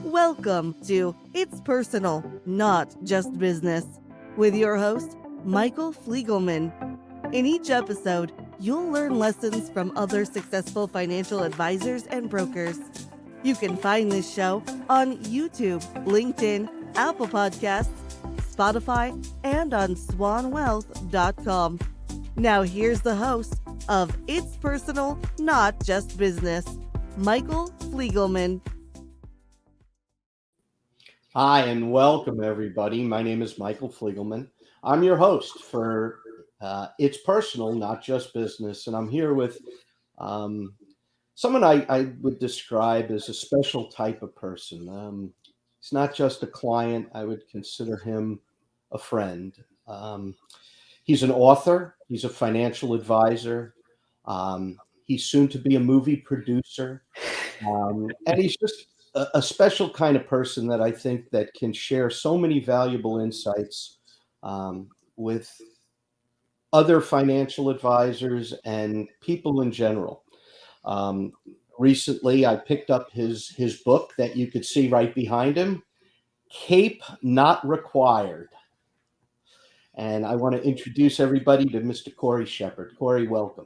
Welcome to It's Personal, Not Just Business, with your host, Michael Fliegelman. In each episode, you'll learn lessons from other successful financial advisors and brokers. You can find this show on YouTube, LinkedIn, Apple Podcasts, Spotify, and on swanwealth.com. Now here's the host of It's Personal, Not Just Business, Michael Fliegelman. Hi, and welcome, everybody. My name is Michael Fliegelman. I'm your host for It's Personal, Not Just Business, and I'm here with someone I would describe as a special type of person. He's not just a client. I would consider him a friend. He's an author. He's a financial advisor. He's soon to be a movie producer. And he's just a special kind of person that I think that can share so many valuable insights with other financial advisors and people in general. Recently, I picked up his book that you could see right behind him, Cape Not Required. And I want to introduce everybody to Mr. Cory Shepherd. Cory, welcome.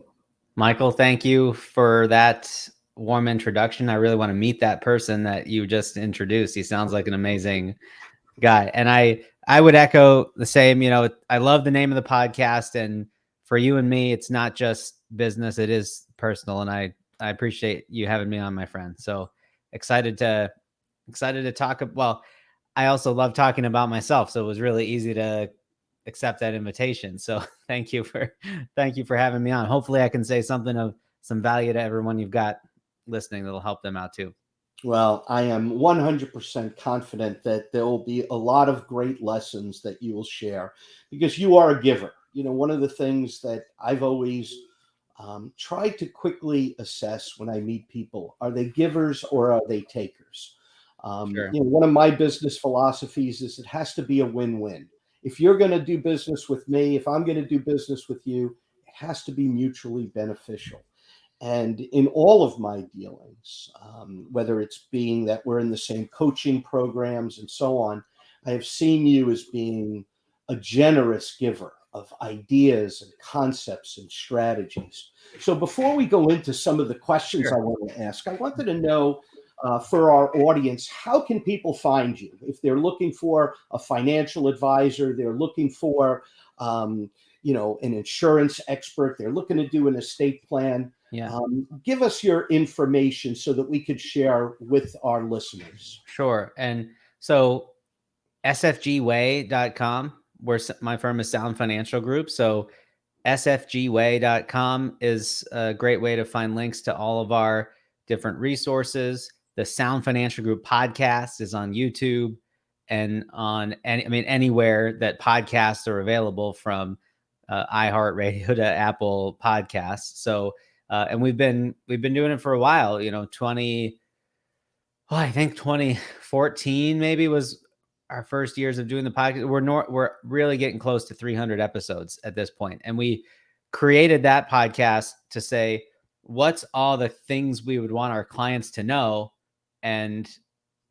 Michael, thank you for that warm introduction. I really want to meet that person that you just introduced. He sounds like an amazing guy. And I would echo the same. I love the name of the podcast. And for you and me, it's not just business, it is personal. And I appreciate you having me on, my friend. So excited to talk. Well, I also love talking about myself. So it was really easy to accept that invitation. So thank you for having me on. Hopefully I can say something of some value to everyone you've got listening that'll help them out too. Well, I am 100% confident that there will be a lot of great lessons that you will share because you are a giver. One of the things that I've always tried to quickly assess when I meet people, are they givers or are they takers? Sure. One of my business philosophies is it has to be a win-win. If you're going to do business with me, if I'm going to do business with you, it has to be mutually beneficial. And in all of my dealings, whether it's being that we're in the same coaching programs and so on, I have seen you as being a generous giver of ideas and concepts and strategies. So before we go into some of the questions Sure. I want to ask, I wanted to know for our audience, how can people find you? If they're looking for a financial advisor, they're looking for an insurance expert, they're looking to do an estate plan. Yeah. Give us your information so that we could share with our listeners. Sure. And so sfgway.com, where my firm is Sound Financial Group. So sfgway.com is a great way to find links to all of our different resources. The Sound Financial Group podcast is on YouTube and on anywhere that podcasts are available, from iHeartRadio to Apple Podcasts. So and we've been doing it for a while. 2014 maybe was our first years of doing the podcast. We're really getting close to 300 episodes at this point. And we created that podcast to say, what's all the things we would want our clients to know, and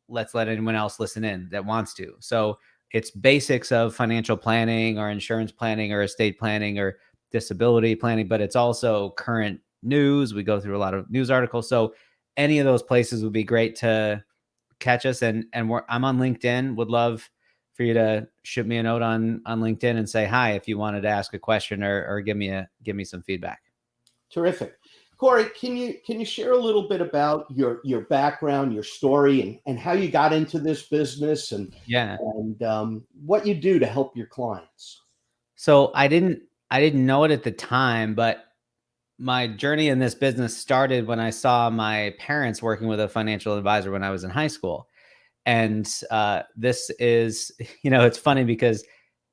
let's let anyone else listen in that wants to. So it's basics of financial planning or insurance planning or estate planning or disability planning, but it's also current news. We go through a lot of news articles. So any of those places would be great to catch us. And I'm on LinkedIn. Would love for you to shoot me a note on LinkedIn and say hi if you wanted to ask a question or give me some feedback. Terrific. Cory, can you share a little bit about your background, your story, and how you got into this business and what you do to help your clients? So I didn't know it at the time, but my journey in this business started when I saw my parents working with a financial advisor when I was in high school. And this is, it's funny because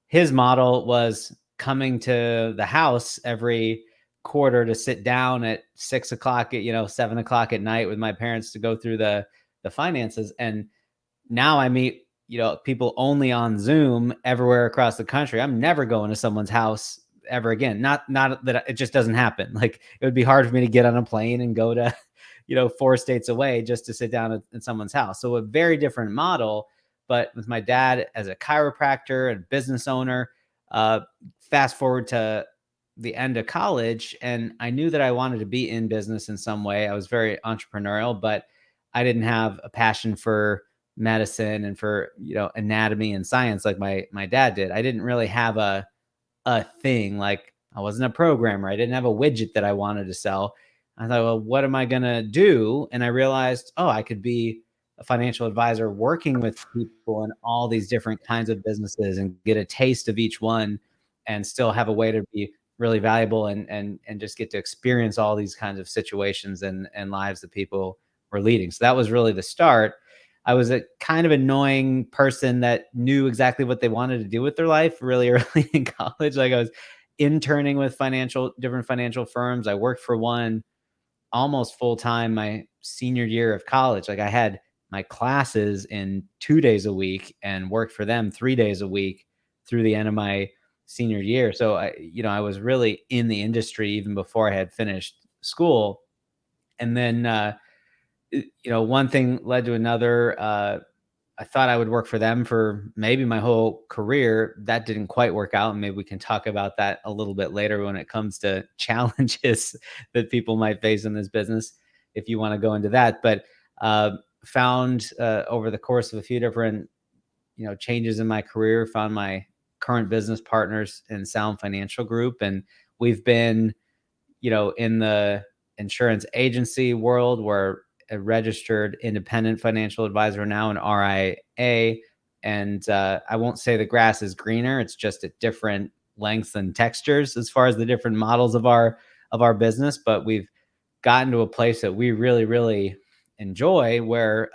his model was coming to the house every quarter to sit down at 6 o'clock at 7 o'clock at night with my parents to go through the finances. And now I meet people only on Zoom everywhere across the country. I'm never going to someone's house ever again. Not that it just doesn't happen. Like, it would be hard for me to get on a plane and go to 4 states away just to sit down in someone's house. So a very different model. But with my dad as a chiropractor and business owner, fast forward to the end of college, and I knew that I wanted to be in business in some way. I was very entrepreneurial, but I didn't have a passion for medicine and for, anatomy and science like my dad did. I didn't really have a thing. Like, I wasn't a programmer. I didn't have a widget that I wanted to sell. I thought, well, what am I going to do? And I realized, I could be a financial advisor working with people in all these different kinds of businesses and get a taste of each one and still have a way to be really valuable and just get to experience all these kinds of situations and lives that people were leading. So that was really the start. I was a kind of annoying person that knew exactly what they wanted to do with their life really early in college. Like, I was interning with different financial firms. I worked for one almost full time my senior year of college. Like, I had my classes in 2 days a week and worked for them 3 days a week through the end of my senior year. So I was really in the industry even before I had finished school. And then, one thing led to another. I thought I would work for them for maybe my whole career. That didn't quite work out. And maybe we can talk about that a little bit later when it comes to challenges that people might face in this business, if you want to go into that. But found over the course of a few different, changes in my career, found my current business partners in Sound Financial Group. And we've been, in the insurance agency world, we're a registered independent financial advisor now, an RIA. And I won't say the grass is greener. It's just at different lengths and textures as far as the different models of our business. But we've gotten to a place that we really, really enjoy where,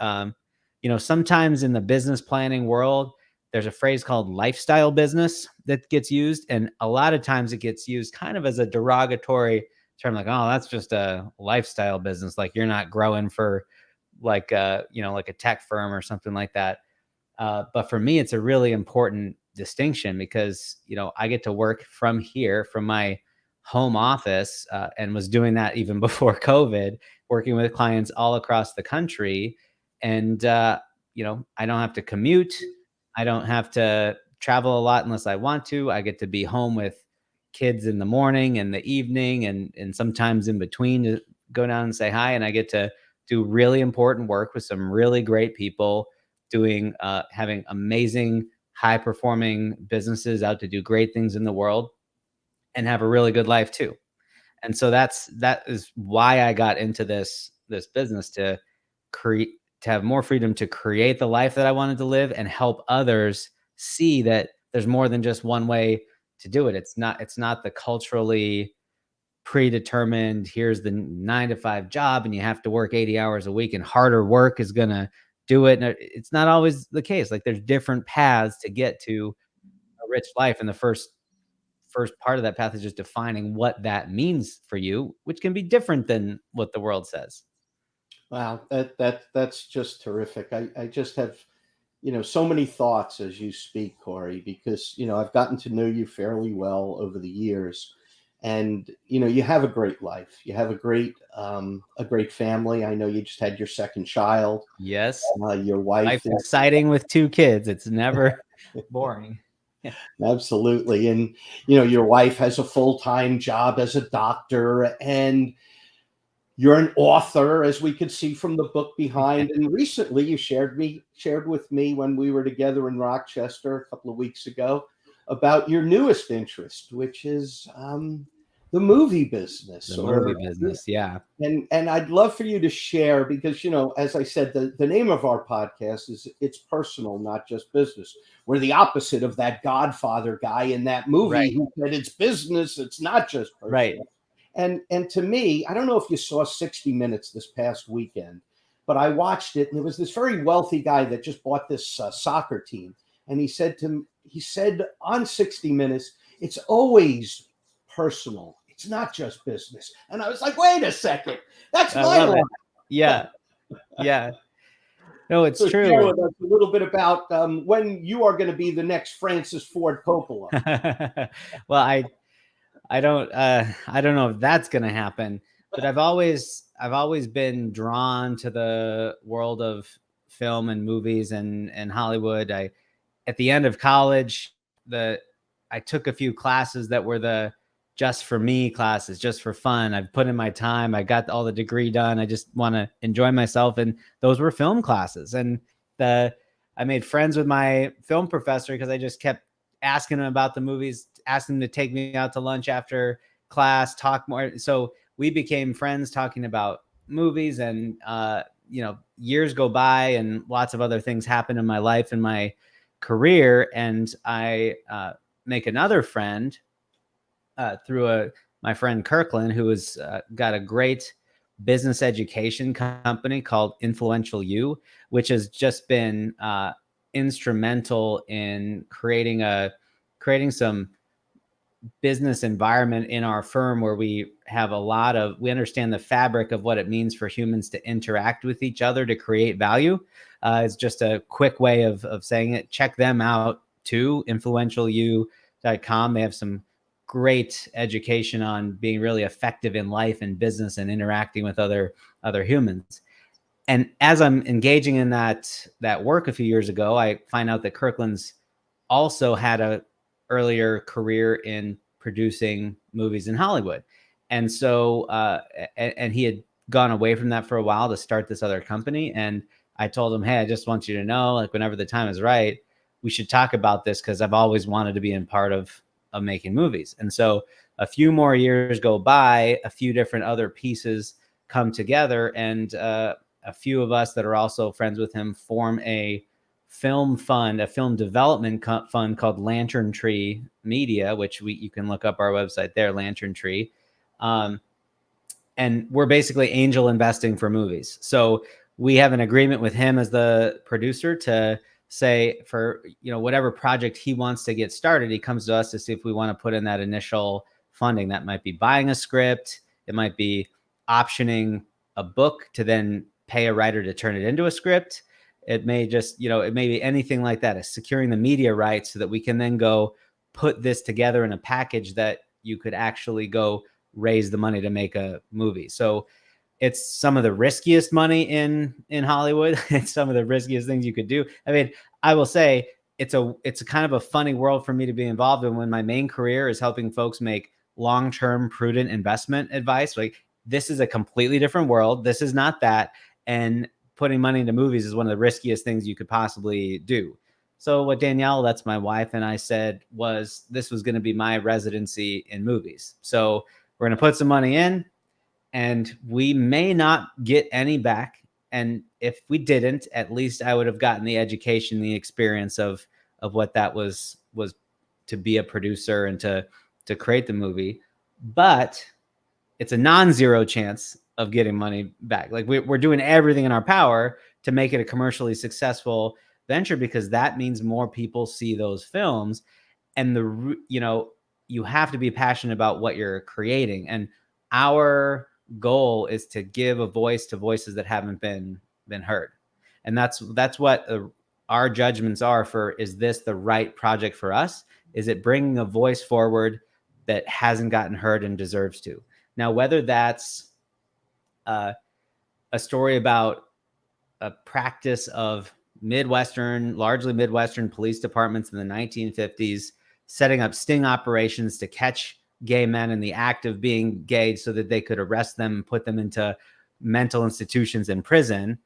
sometimes in the business planning world, there's a phrase called lifestyle business that gets used. And a lot of times it gets used kind of as a derogatory term, like, oh, that's just a lifestyle business. Like, you're not growing for like a tech firm or something like that. But for me, it's a really important distinction because, I get to work from here, from my home office, and was doing that even before COVID, working with clients all across the country. And, I don't have to commute. I don't have to travel a lot unless I want to. I get to be home with kids in the morning and the evening and sometimes in between to go down and say hi. And I get to do really important work with some really great people having amazing, high performing businesses out to do great things in the world and have a really good life too. And so that is why I got into this business, to have more freedom to create the life that I wanted to live and help others see that there's more than just one way to do it. It's not the culturally predetermined, here's the 9 to 5 job and you have to work 80 hours a week and harder work is going to do it. And it's not always the case. Like, there's different paths to get to a rich life. And the first part of that path is just defining what that means for you, which can be different than what the world says. Wow, that's just terrific. I just have, so many thoughts as you speak, Cory, because, I've gotten to know you fairly well over the years. And, you have a great life. You have a great family. I know you just had your second child. Yes. Your wife. Life's exciting with 2 kids. It's never boring. Yeah. Absolutely. And, your wife has a full-time job as a doctor, and you're an author, as we could see from the book behind. And recently you shared with me when we were together in Rochester a couple of weeks ago about your newest interest, which is the movie business. The movie business, yeah. And I'd love for you to share, because, as I said, the name of our podcast is It's Personal, Not Just Business. We're the opposite of that Godfather guy in that movie, right, who said it's business, it's not just personal. Right. And to me, I don't know if you saw 60 Minutes this past weekend, but I watched it, and there was this very wealthy guy that just bought this soccer team. And he said on 60 Minutes, it's always personal. It's not just business. And I was like, wait a second. That's my life. Yeah. Yeah. No, it's true. Share with us a little bit about when you are going to be the next Francis Ford Coppola. Well, I don't know if that's going to happen. but I've always been drawn to the world of film and movies and Hollywood. At the end of college, I took a few classes that were the just for me classes, just for fun. I've put in my time. I got all the degree done. I just want to enjoy myself. And those were film classes. And I made friends with my film professor because I just kept asking him about the movies, asking him to take me out to lunch after class, talk more. So we became friends talking about movies, and years go by and lots of other things happen in my life and my career. And I make another friend through my friend Kirkland, who has got a great business education company called Influential You, which has just been instrumental in creating some business environment in our firm where we understand the fabric of what it means for humans to interact with each other to create value. It's just a quick way of saying it. Check them out too, influentialu.com. They have some great education on being really effective in life and business and interacting with other humans. And as I'm engaging in that work a few years ago, I find out that Kirkland's also had a earlier career in producing movies in Hollywood. And so, and he had gone away from that for a while to start this other company. And I told him, hey, I just want you to know, like, whenever the time is right, we should talk about this, because I've always wanted to be in part of making movies. And so a few more years go by, a few different other pieces come together, and a few of us that are also friends with him form a film fund, a film development fund called Lantern Tree Media, which you can look up our website there, Lantern Tree. And we're basically angel investing for movies. So we have an agreement with him as the producer to say, for whatever project he wants to get started, he comes to us to see if we want to put in that initial funding. That might be buying a script, it might be optioning a book to then pay a writer to turn it into a script. It may just, it may be anything like that. It's securing the media rights so that we can then go put this together in a package that you could actually go raise the money to make a movie. So it's some of the riskiest money in Hollywood. It's some of the riskiest things you could do. I mean, I will say it's a kind of a funny world for me to be involved in when my main career is helping folks make long-term prudent investment advice. Like, this is a completely different world. This is not that. And putting money into movies is one of the riskiest things you could possibly do. So what Danielle, that's my wife, and I said was this was going to be my residency in movies. So we're going to put some money in, and we may not get any back. And if we didn't, at least I would have gotten the education, the experience of what that was to be a producer and to create the movie. But it's a non-zero chance of getting money back. Like, we're doing everything in our power to make it a commercially successful venture, because that means more people see those films. And you have to be passionate about what you're creating. And our goal is to give a voice to voices that haven't been heard. And that's what our judgments are for, is this the right project for us? Is it bringing a voice forward that hasn't gotten heard and deserves to? Now, whether that's a story about a practice of largely Midwestern police departments in the 1950s, setting up sting operations to catch gay men in the act of being gay so that they could arrest them and put them into mental institutions in prison,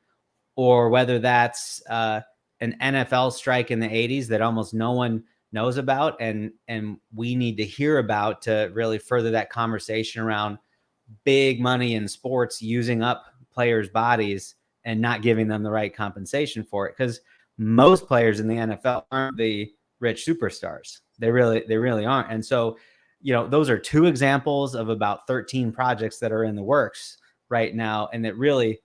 or whether that's an NFL strike in the 80s that almost no one knows about and we need to hear about to really further that conversation around big money in sports using up players' bodies and not giving them the right compensation for it. Because most players in the NFL aren't the rich superstars. They really aren't. And so, those are two examples of about 13 projects that are in the works right now. And it really,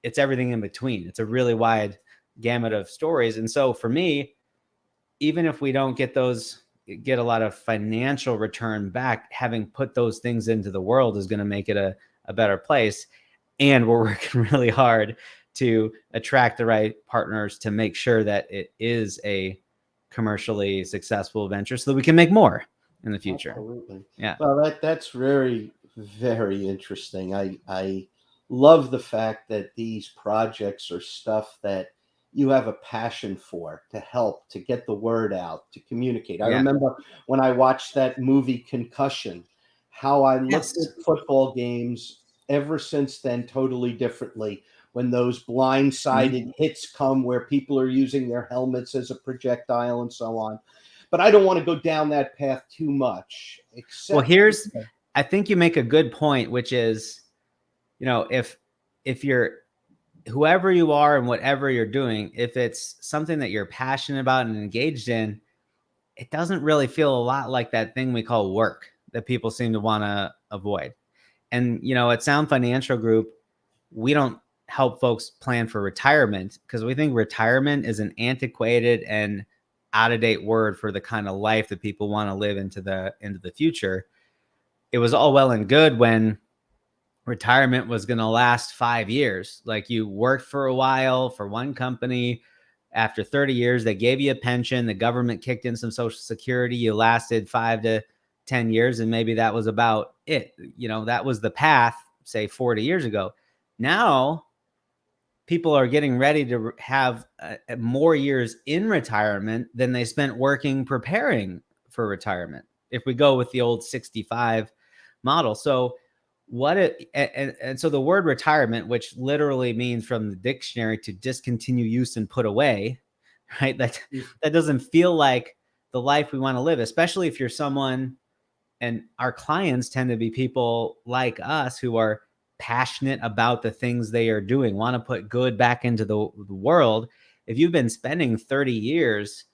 it's everything in between. It's a really wide gamut of stories. And so for me, even if we don't get a lot of financial return back, having put those things into the world is going to make it a better place. And we're working really hard to attract the right partners to make sure that it is a commercially successful venture so that we can make more in the future. Absolutely. Yeah. Well, that's very Very interesting. I love the fact that these projects are stuff that you have a passion for, to help, to get the word out, to communicate. I Yeah. remember when I watched that movie Concussion, how I looked Yes. at football games ever since then totally differently. When those blindsided hits come where people are using their helmets as a projectile and so on. But I don't want to go down that path too much, Well, except I think you make a good point, which is, if you're whoever you are and whatever you're doing, if it's something that you're passionate about and engaged in, it doesn't really feel a lot like that thing we call work that people seem to want to avoid. And, at Sound Financial Group, we don't help folks plan for retirement because we think retirement is an antiquated and out of date word for the kind of life that people want to live into the future. It was all well and good when retirement was going to last 5 years. Like, you worked for a while for one company. After 30 years, they gave you a pension. The government kicked in some Social Security. You lasted 5 to 10 years, and maybe that was about it. That was the path, say 40 years ago. Now, people are getting ready to have more years in retirement than they spent working preparing for retirement, if we go with the old 65 model. So so the word retirement, which literally means from the dictionary to discontinue use and put away, right? That doesn't feel like the life we want to live, especially if you're someone, and our clients tend to be people like us who are passionate about the things they are doing, want to put good back into the world. If you've been spending 30 years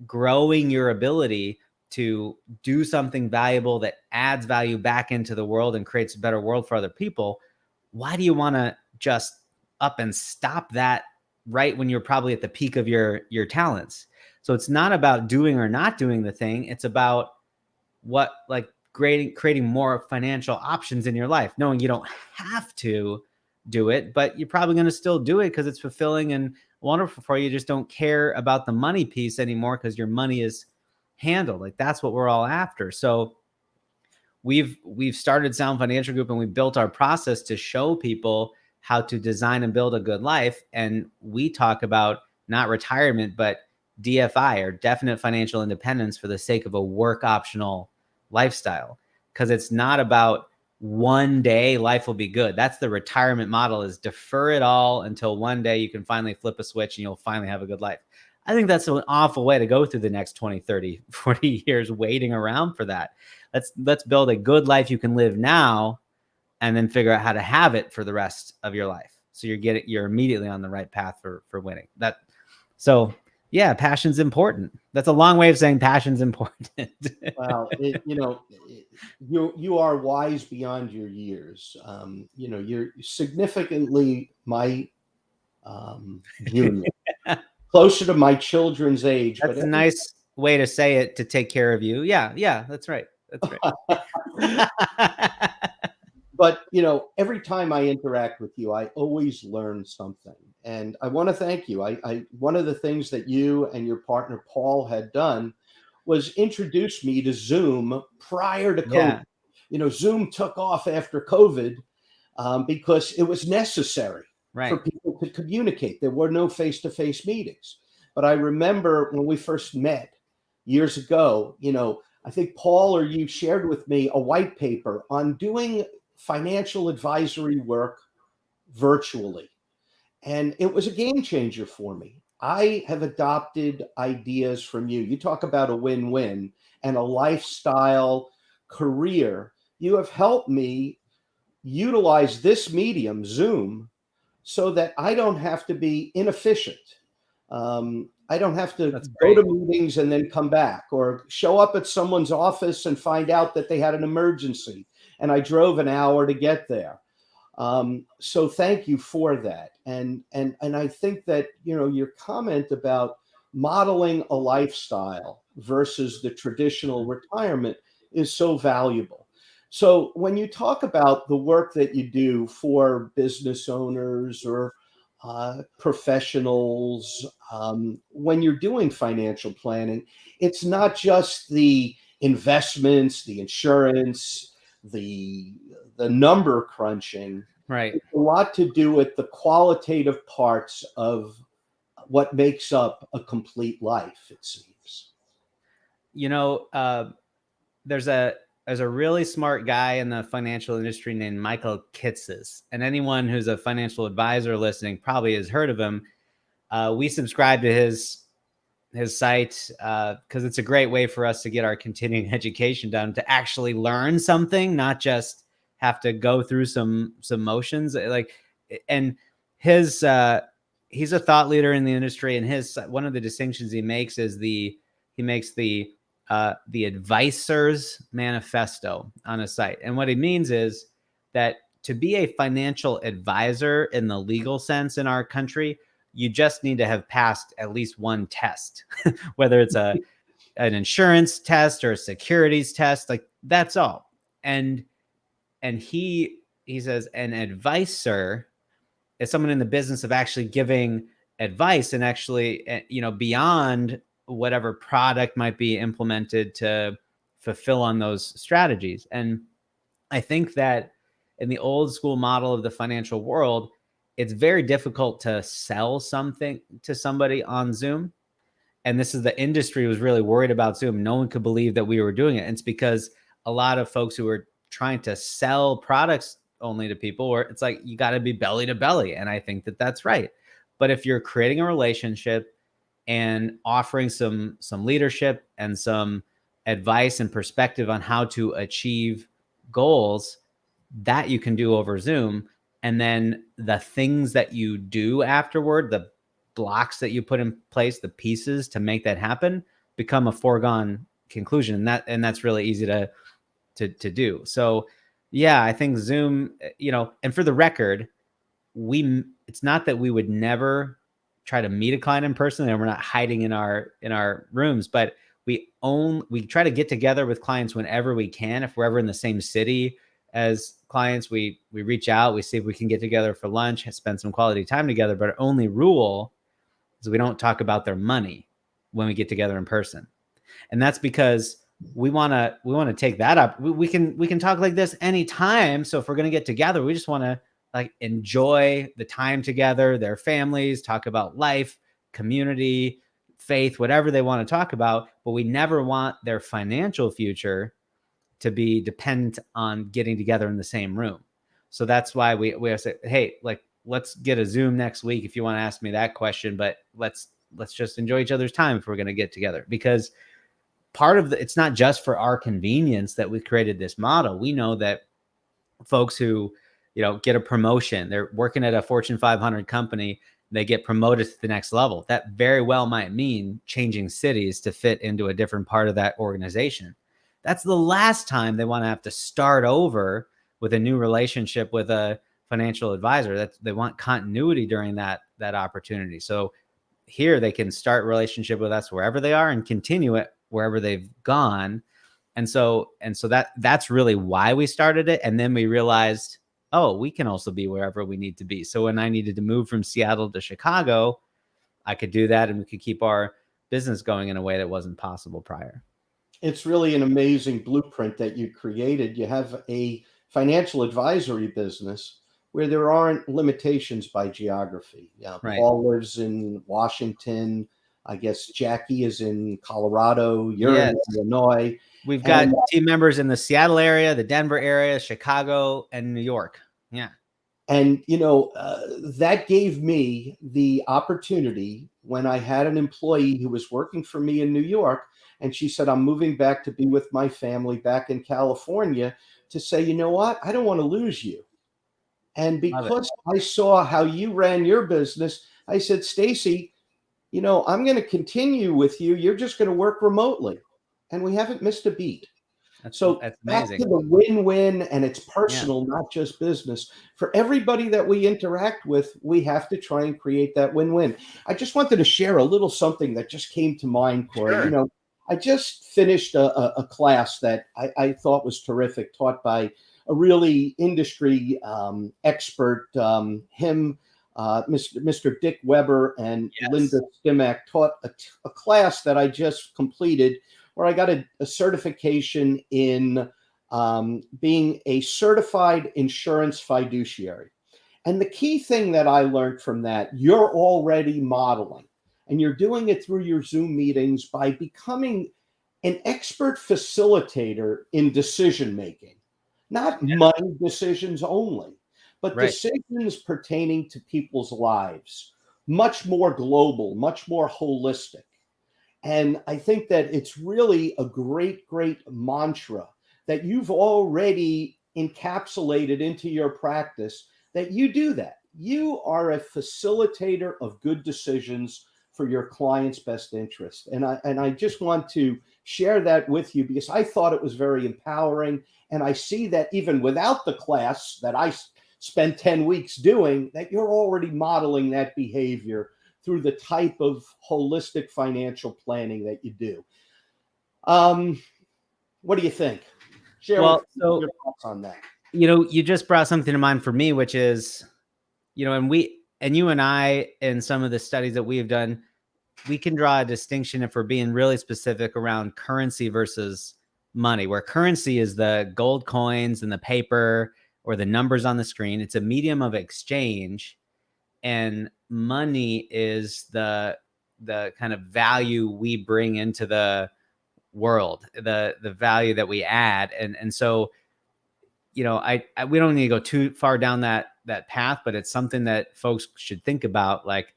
growing your ability to do something valuable that adds value back into the world and creates a better world for other people, why do you want to just up and stop that right when you're probably at the peak of your talents? So it's not about doing or not doing the thing. It's about creating more financial options in your life, knowing you don't have to do it, but you're probably going to still do it because it's fulfilling and wonderful for you. You just don't care about the money piece anymore because your money is handled. Like, that's what we're all after. So we've started Sound Financial Group, and we built our process to show people how to design and build a good life. And we talk about not retirement, but DFI, or definite financial independence, for the sake of a work optional lifestyle. Because it's not about one day life will be good. That's the retirement model, is defer it all until one day you can finally flip a switch and you'll finally have a good life. I think that's an awful way to go through the next 20, 30, 40 years waiting around for that. Let's build a good life you can live now, and then figure out how to have it for the rest of your life. So you're immediately on the right path for winning. Yeah, passion's important. That's a long way of saying passion's important. Well, you are wise beyond your years. You're significantly my junior, closer to my children's age. That's a nice way to say it, to take care of you. Yeah, that's right. That's right. But every time I interact with you, I always learn something, and I want to thank you. One of the things that you and your partner Paul had done was introduce me to Zoom prior to COVID. Yeah. Zoom took off after COVID because it was necessary for people to communicate. There were no face-to-face meetings. But I remember when we first met years ago, I think Paul or you shared with me a white paper on doing financial advisory work virtually. And it was a game changer for me. I have adopted ideas from you. You talk about a win-win and a lifestyle career. You have helped me utilize this medium, Zoom, so that I don't have to be inefficient. I don't have to go to meetings and then come back, or show up at someone's office and find out that they had an emergency and I drove an hour to get there. So thank you for that. And I think that, your comment about modeling a lifestyle versus the traditional retirement is so valuable. So when you talk about the work that you do for business owners or professionals, when you're doing financial planning, it's not just the investments, the insurance, the number crunching. Right. It's a lot to do with the qualitative parts of what makes up a complete life, it seems. You know, there's a really smart guy in the financial industry named Michael Kitces, and anyone who's a financial advisor listening probably has heard of him. We subscribe to his site because it's a great way for us to get our continuing education done, to actually learn something, not just have to go through some motions. Like, and his he's a thought leader in the industry, and his one of the distinctions he makes is the advisor's manifesto on a site. And what he means is that to be a financial advisor in the legal sense in our country, you just need to have passed at least one test, whether it's an insurance test or a securities test, like that's all. And he says an advisor is someone in the business of actually giving advice and actually, beyond whatever product might be implemented to fulfill on those strategies. And I think that in the old school model of the financial world, it's very difficult to sell something to somebody on Zoom. And this is, the industry was really worried about Zoom. No one could believe that we were doing it. And it's because a lot of folks who were trying to sell products only to people, where it's like, you got to be belly to belly. And I think that that's right. But if you're creating a relationship and offering some leadership and some advice and perspective on how to achieve goals, that you can do over Zoom. And then the things that you do afterward, the blocks that you put in place, the pieces to make that happen, become a foregone conclusion. And that's really easy to do. So yeah, I think Zoom, and for the record, it's not that we would never try to meet a client in person, and we're not hiding in our rooms, but we try to get together with clients whenever we can. If we're ever in the same city as clients, we reach out, we see if we can get together for lunch, spend some quality time together. But our only rule is we don't talk about their money when we get together in person. And that's because we want to take that up. We can talk like this anytime. So if we're going to get together, we just want to like enjoy the time together, their families, talk about life, community, faith, whatever they want to talk about. But we never want their financial future to be dependent on getting together in the same room. So that's why we say, hey, like, let's get a Zoom next week if you want to ask me that question, but let's just enjoy each other's time if we're going to get together. Because part of it's not just for our convenience that we created this model. We know that folks who, get a promotion, they're working at a Fortune 500 company, they get promoted to the next level. That very well might mean changing cities to fit into a different part of that organization. That's the last time they want to have to start over with a new relationship with a financial advisor. That they want continuity during that opportunity. So here they can start a relationship with us wherever they are and continue it wherever they've gone. And so that's really why we started it. And then we realized, oh, we can also be wherever we need to be. So when I needed to move from Seattle to Chicago, I could do that, and we could keep our business going in a way that wasn't possible prior. It's really an amazing blueprint that you created. You have a financial advisory business where there aren't limitations by geography. Right. Paul lives in Washington. I guess Jackie is in Colorado. You're in Illinois. We've got team members in the Seattle area, the Denver area, Chicago, and New York. Yeah. And, that gave me the opportunity when I had an employee who was working for me in New York, and she said, I'm moving back to be with my family back in California, to say, you know what? I don't want to lose you. And because I saw how you ran your business, I said, Stacy, I'm going to continue with you. You're just going to work remotely. And we haven't missed a beat. That's amazing. Back to the win-win, and it's personal, not just business. For everybody that we interact with, we have to try and create that win-win. I just wanted to share a little something that just came to mind, Cory. Sure. I just finished a class that I thought was terrific, taught by a really industry expert, Mr. Dick Weber and Linda Stimac taught a class that I just completed, where I got a certification in being a certified insurance fiduciary. And the key thing that I learned from that, you're already modeling, and you're doing it through your Zoom meetings by becoming an expert facilitator in decision making, not money decisions only, but Right. decisions pertaining to people's lives, much more global, much more holistic. And I think that it's really a great, great mantra that you've already encapsulated into your practice, that you do that. You are a facilitator of good decisions for your client's best interest. And I just want to share that with you because I thought it was very empowering. And I see that even without the class that I spent 10 weeks doing, that you're already modeling that behavior through the type of holistic financial planning that you do. What do you think? Share Well, with your thoughts on that. You just brought something to mind for me, which is, and you and I, in some of the studies that we have done, we can draw a distinction if we're being really specific around currency versus money, where currency is the gold coins and the paper or the numbers on the screen. It's a medium of exchange, and money is the kind of value we bring into the world, the value that we add. And so, we don't need to go too far down that path, but it's something that folks should think about. Like,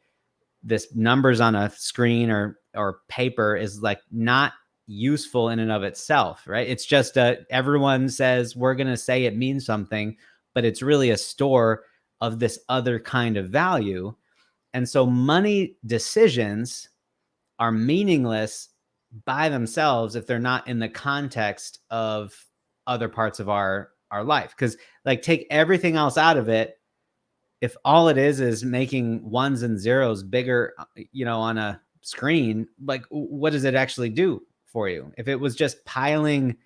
this numbers on a screen or paper is like not useful in and of itself, right? It's just everyone says we're going to say it means something, but it's really a store of this other kind of value. And so money decisions are meaningless by themselves if they're not in the context of other parts of our life. Because, like, take everything else out of it. If all it is making ones and zeros bigger, on a screen, like, what does it actually do for you? If it was just piling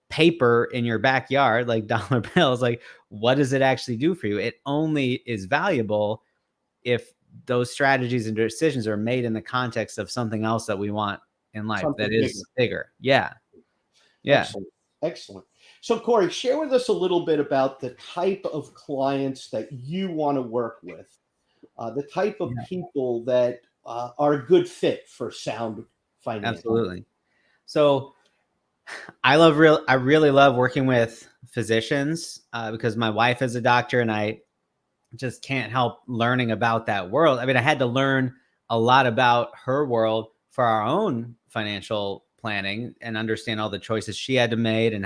paper in your backyard, like dollar bills, like, what does it actually do for you? It only is valuable if those strategies and decisions are made in the context of something else that we want in life Something that is bigger. Yeah. Excellent. Excellent. So, Cory, share with us a little bit about the type of clients that you want to work with, the type of people that are a good fit for sound finance. Absolutely. So I really love working with physicians because my wife is a doctor, and I just can't help learning about that world. I mean, I had to learn a lot about her world for our own financial planning and understand all the choices she had to make and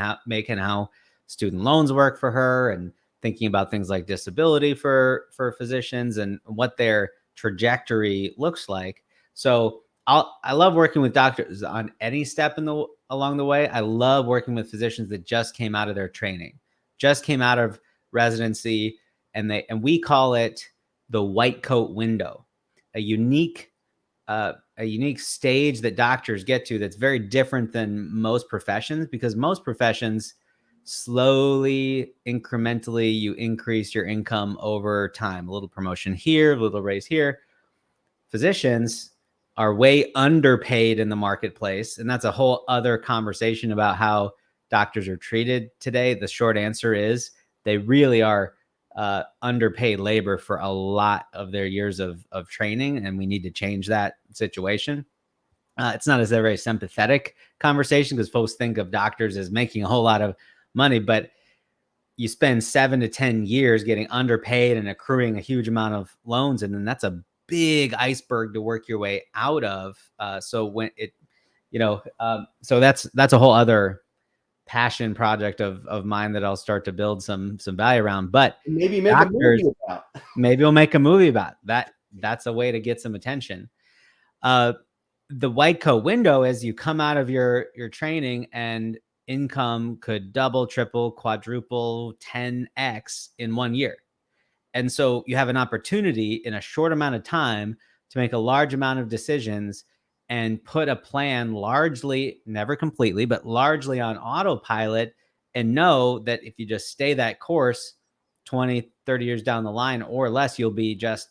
how student loans work for her, and thinking about things like disability for physicians and what their trajectory looks like. So I love working with doctors on any step along the way. I love working with physicians that just came out of their training, just came out of residency, and we call it the white coat window, a unique stage that doctors get to that's very different than most professions, because most professions, slowly, incrementally, you increase your income over time. A little promotion here, a little raise here. Physicians are way underpaid in the marketplace, and that's a whole other conversation about how doctors are treated today. The short answer is they really are underpaid labor for a lot of their years of training, and we need to change that situation. It's not a very sympathetic conversation because folks think of doctors as making a whole lot of money, but you spend 7 to 10 years getting underpaid and accruing a huge amount of loans, and then that's a big iceberg to work your way out of. So that's a whole other passion project of mine that I'll start to build some value around. But maybe make a movie about. Maybe we'll make a movie about that. That's a way to get some attention. The white coat window is you come out of your training and income could double, triple, quadruple, 10x in 1 year. And so you have an opportunity in a short amount of time to make a large amount of decisions and put a plan, largely, never completely, but largely on autopilot, and know that if you just stay that course 20, 30 years down the line or less, you'll be just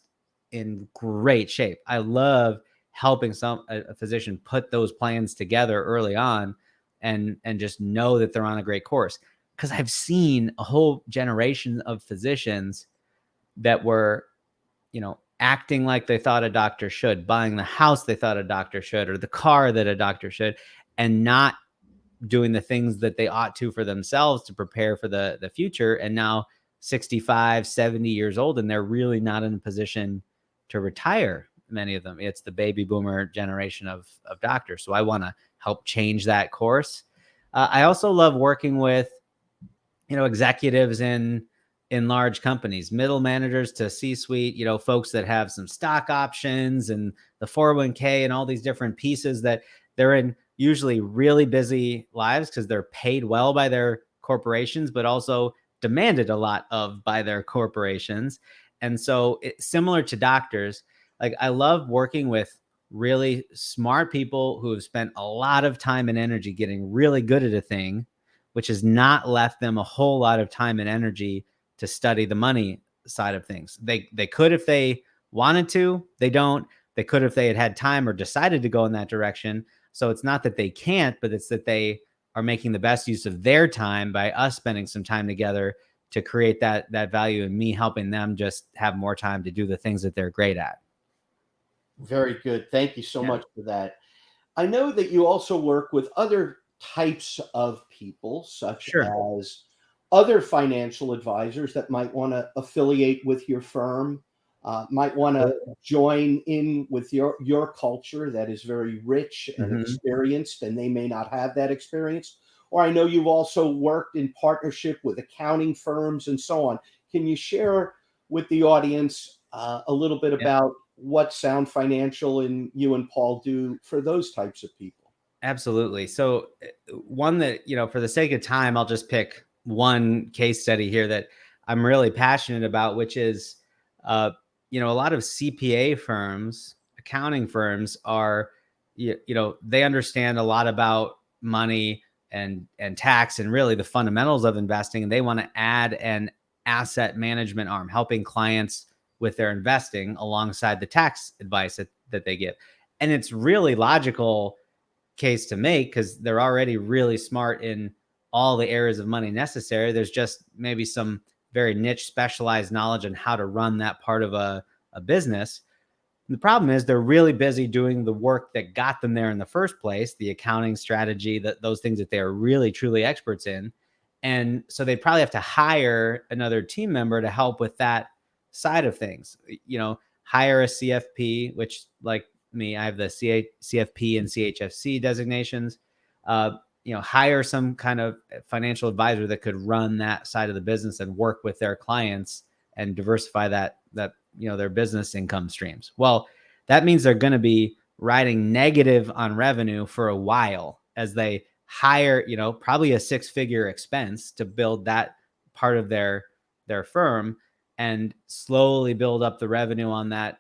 in great shape. I love helping a physician put those plans together early on and just know that they're on a great course. because I've seen a whole generation of physicians that were, acting like they thought a doctor should, buying the house they thought a doctor should, or the car that a doctor should, and not doing the things that they ought to for themselves to prepare for the future. And now 65, 70 years old, and they're really not in a position to retire. Many of them, it's the baby boomer generation of doctors. So I want to help change that course. I also love working with, executives in large companies, middle managers to C-suite, folks that have some stock options and the 401k and all these different pieces that they're in usually really busy lives because they're paid well by their corporations, but also demanded a lot of by their corporations. And so similar to doctors, like I love working with really smart people who have spent a lot of time and energy getting really good at a thing, which has not left them a whole lot of time and energy to study the money side of things. They could if they wanted to, they don't. They could if they had time or decided to go in that direction. So it's not that they can't, but it's that they are making the best use of their time by us spending some time together to create that value, and me helping them just have more time to do the things that they're great at. Very good. Thank you so much for that. I know that you also work with other types of people, such as other financial advisors that might want to affiliate with your firm, might want to join in with your culture that is very rich and experienced, and they may not have that experience. Or I know you've also worked in partnership with accounting firms and so on. Can you share with the audience a little bit about what Sound Financial and you and Paul do for those types of people? Absolutely. So one that, for the sake of time, I'll just pick one case study here that I'm really passionate about, which is, a lot of CPA firms, accounting firms are, they understand a lot about money and tax and really the fundamentals of investing. And they want to add an asset management arm, helping clients with their investing alongside the tax advice that they give. And it's really logical case to make because they're already really smart in all the areas of money necessary. There's just maybe some very niche specialized knowledge on how to run that part of a business. The problem is they're really busy doing the work that got them there in the first place, the accounting strategy, those things that they're really, truly experts in. And so they probably have to hire another team member to help with that side of things, hire a CFP, which like me, I have the CFP and ChFC designations, hire some kind of financial advisor that could run that side of the business and work with their clients and diversify that their business income streams. Well, that means they're going to be riding negative on revenue for a while as they hire, probably a 6-figure expense to build that part of their firm and slowly build up the revenue on that.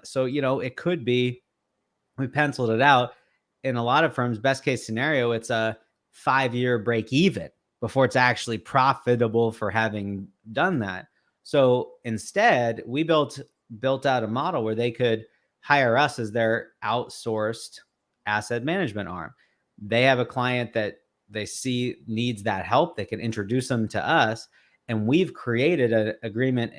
So, it could be, we penciled it out in a lot of firms, best case scenario, it's a 5-year break even before it's actually profitable for having done that. So instead, we built out a model where they could hire us as their outsourced asset management arm. They have a client that they see needs that help. They can introduce them to us. And we've created an agreement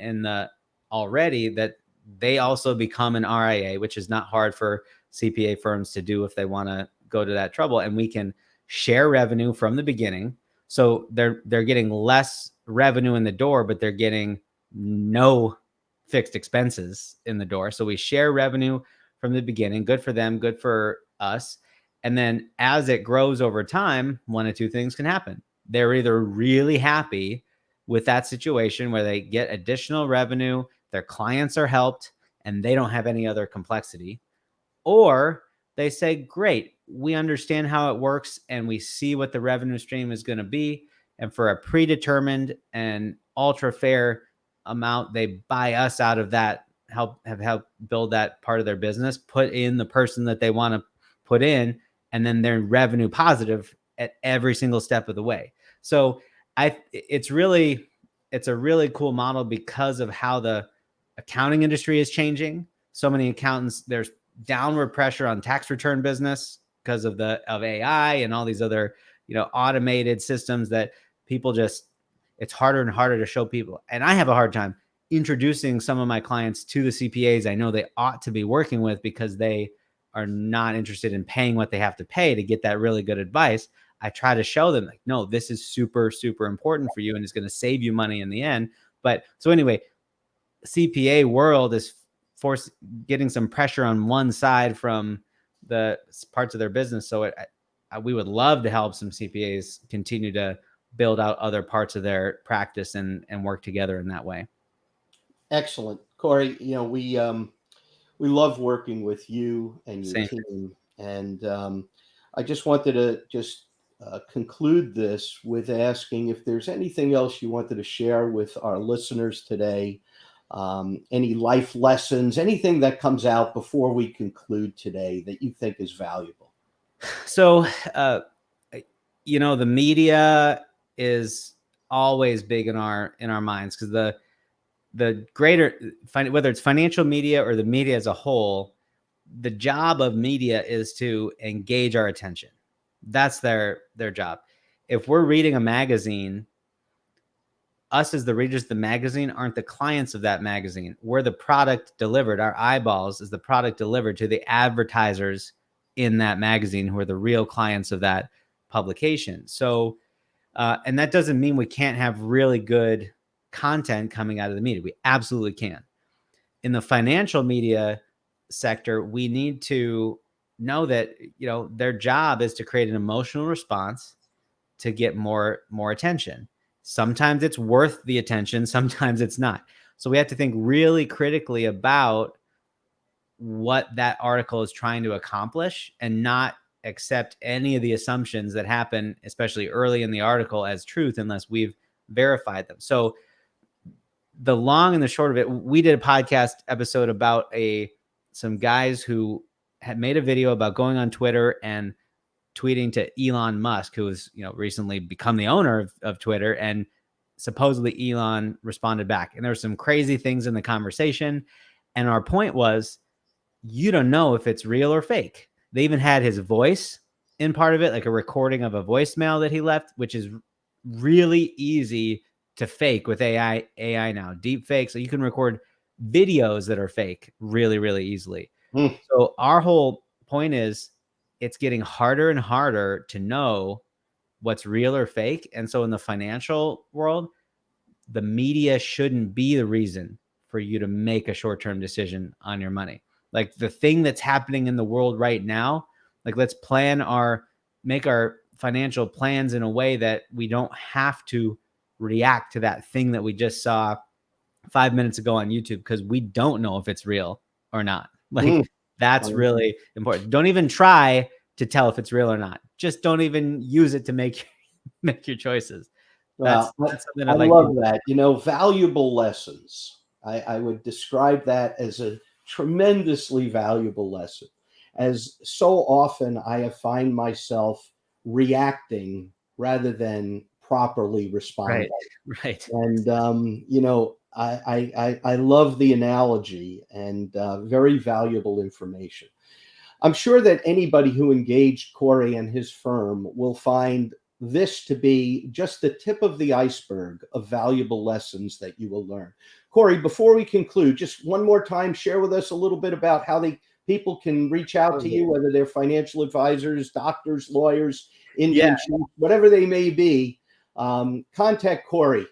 already that they also become an RIA, which is not hard for CPA firms to do if they want to go to that trouble. And we can share revenue from the beginning. So they're getting less revenue in the door, but they're getting no fixed expenses in the door. So we share revenue from the beginning. Good for them, good for us. And then as it grows over time, one of two things can happen. They're either really happy with that situation where they get additional revenue, their clients are helped, and they don't have any other complexity. Or they say, great, we understand how it works and we see what the revenue stream is going to be. And for a predetermined and ultra fair amount, they buy us out of that, help build that part of their business, put in the person that they want to put in, and then they're revenue positive at every single step of the way. So it's a really cool model because of how the accounting industry is changing. So many accountants, there's downward pressure on tax return business because of AI and all these other, automated systems that people it's harder and harder to show people. And I have a hard time introducing some of my clients to the CPAs I know they ought to be working with, because they are not interested in paying what they have to pay to get that really good advice. I try to show them, like, no, this is super, super important for you, and it's going to save you money in the end. But so anyway, CPA world is getting some pressure on one side from the parts of their business. So we would love to help some CPAs continue to build out other parts of their practice and work together in that way. Excellent. Cory, we love working with you and your Same. team. And I just wanted to conclude this with asking if there's anything else you wanted to share with our listeners today, any life lessons, anything that comes out before we conclude today that you think is valuable. So, the media is always big in our minds, because the greater, whether it's financial media or the media as a whole, the job of media is to engage our attention. That's their job. If we're reading a magazine, us as the readers of the magazine aren't the clients of that magazine. We're the product delivered. Our eyeballs is the product delivered to the advertisers in that magazine, who are the real clients of that publication. So, and that doesn't mean we can't have really good content coming out of the media. We absolutely can. In the financial media sector, we need to know that, their job is to create an emotional response to get more attention. Sometimes it's worth the attention, sometimes it's not. So we have to think really critically about what that article is trying to accomplish, and not accept any of the assumptions that happen, especially early in the article, as truth unless we've verified them. So the long and the short of it, we did a podcast episode about some guys who had made a video about going on Twitter and tweeting to Elon Musk, who has recently become the owner of Twitter, and supposedly Elon responded back. And there were some crazy things in the conversation. And our point was, you don't know if it's real or fake. They even had his voice in part of it, like a recording of a voicemail that he left, which is really easy to fake with AI now, deep fake. So you can record videos that are fake really, really easily. So our whole point is, it's getting harder and harder to know what's real or fake. And so in the financial world, the media shouldn't be the reason for you to make a short-term decision on your money. Like the thing that's happening in the world right now, like let's make our financial plans in a way that we don't have to react to that thing that we just saw 5 minutes ago on YouTube, because we don't know if it's real or not. Like that's really important. Don't even try to tell if it's real or not. Just don't even use it to make your choices. That's something I love that. Valuable lessons. I would describe that as a tremendously valuable lesson, as so often I have find myself reacting rather than properly responding. Right. And I love the analogy, and very valuable information. I'm sure that anybody who engaged Cory and his firm will find this to be just the tip of the iceberg of valuable lessons that you will learn. Cory, before we conclude, just one more time, share with us a little bit about how people can reach out to you, whether they're financial advisors, doctors, lawyers, Indian chiefs, whatever they may be. Contact Cory.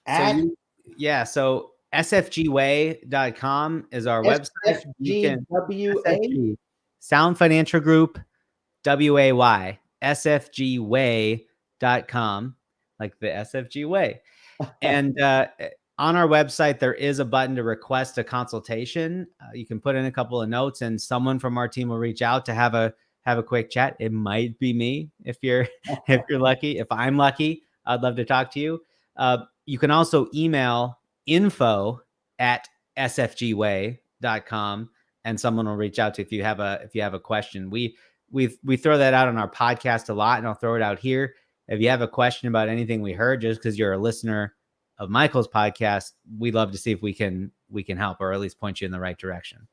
So sfgway.com is our website. SFGWA? Sound Financial Group, WAY, sfgway.com, like the SFG way. And on our website, there is a button to request a consultation. You can put in a couple of notes, and someone from our team will reach out to have a quick chat. It might be me if you're lucky. If I'm lucky, I'd love to talk to you. You can also email info@sfgway.com, and someone will reach out to you if you have a question. We throw that out on our podcast a lot, and I'll throw it out here. If you have a question about anything we heard, just because you're a listener of Michael's podcast, we'd love to see if we can help, or at least point you in the right direction.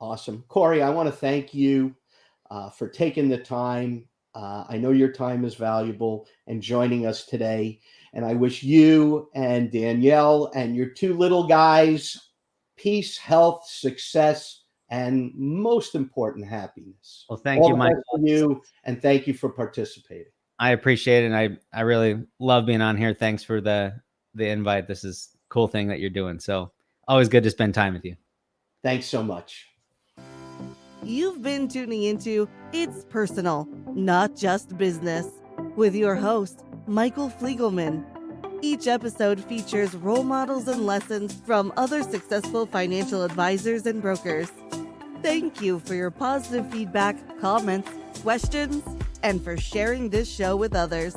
Awesome. Cory, I want to thank you for taking the time I know your time is valuable and joining us today. And I wish you and Danielle and your two little guys peace, health, success, and most important, happiness. Well, thank All you, the Mike. best for you, and thank you for participating. I appreciate it. And I really love being on here. Thanks for the invite. This is a cool thing that you're doing. So always good to spend time with you. Thanks so much. You've been tuning into It's Personal, Not Just Business, with your host, Michael Fliegelman. Each episode features role models and lessons from other successful financial advisors and brokers. Thank you for your positive feedback, comments, questions, and for sharing this show with others.